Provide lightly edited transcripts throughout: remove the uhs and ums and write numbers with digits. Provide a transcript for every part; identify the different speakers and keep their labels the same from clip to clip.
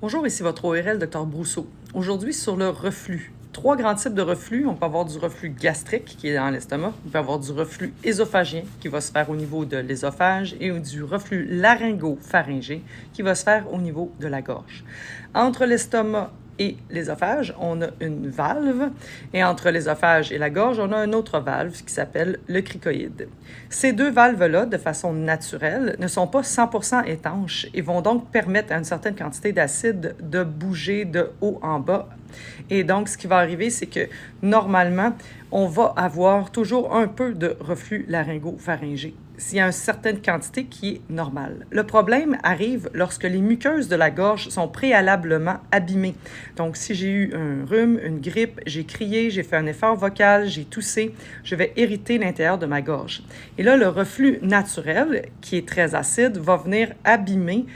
Speaker 1: Bonjour, ici votre ORL, Dr Brousseau. Aujourd'hui, sur le reflux. Trois grands types de reflux. On peut avoir du reflux gastrique, qui est dans l'estomac. On peut avoir du reflux œsophagien, qui va se faire au niveau de l'œsophage, et du reflux laryngo-pharyngé, qui va se faire au niveau de la gorge. Entre l'estomac et l'œsophage, on a une valve, et entre l'œsophage et la gorge, on a une autre valve qui s'appelle le cricoïde. Ces deux valves-là, de façon naturelle, ne sont pas 100% étanches et vont donc permettre à une certaine quantité d'acide de bouger de haut en bas. Et donc, ce qui va arriver, c'est que normalement, on va avoir toujours un peu de reflux laryngo-pharyngé. S'il y a une certaine quantité qui est normale. Le problème arrive lorsque les muqueuses de la gorge sont préalablement abîmées. Donc, si j'ai eu un rhume, une grippe, j'ai crié, j'ai fait un effort vocal, j'ai toussé, je vais irriter l'intérieur de ma gorge. Et là, le reflux naturel, qui est très acide, va venir abîmer,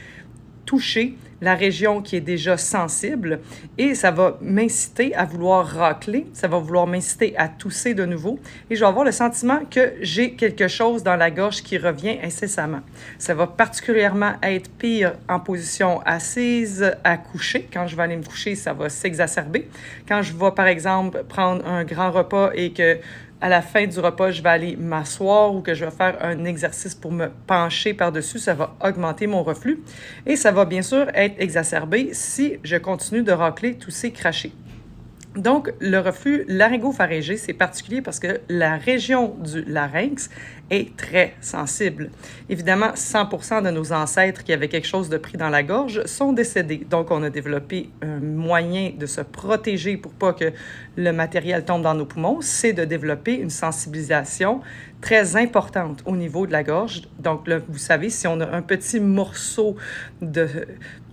Speaker 1: toucher la région qui est déjà sensible et ça va m'inciter à vouloir racler, ça va vouloir m'inciter à tousser de nouveau et je vais avoir le sentiment que j'ai quelque chose dans la gorge qui revient incessamment. Ça va particulièrement être pire en position assise, à coucher. Quand je vais aller me coucher, ça va s'exacerber. Quand je vais, par exemple, prendre un grand repas et que à la fin du repas, je vais aller m'asseoir ou que je vais faire un exercice pour me pencher par-dessus, ça va augmenter mon reflux. Et ça va bien sûr être exacerbé si je continue de racler, tousser, cracher. Donc, le reflux laryngo-pharyngé, c'est particulier parce que la région du larynx est très sensible. Évidemment, 100% de nos ancêtres qui avaient quelque chose de pris dans la gorge sont décédés. Donc, on a développé un moyen de se protéger pour pas que le matériel tombe dans nos poumons, c'est de développer une sensibilisation très importante au niveau de la gorge. Donc, là, vous savez, si on a un petit morceau de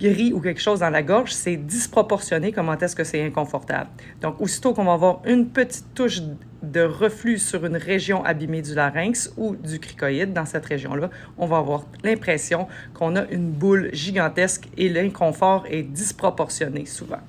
Speaker 1: riz ou quelque chose dans la gorge, c'est disproportionné comment est-ce que c'est inconfortable. Donc, aussitôt qu'on va avoir une petite touche de reflux sur une région abîmée du larynx ou du cricoïde dans cette région-là, on va avoir l'impression qu'on a une boule gigantesque et l'inconfort est disproportionné souvent.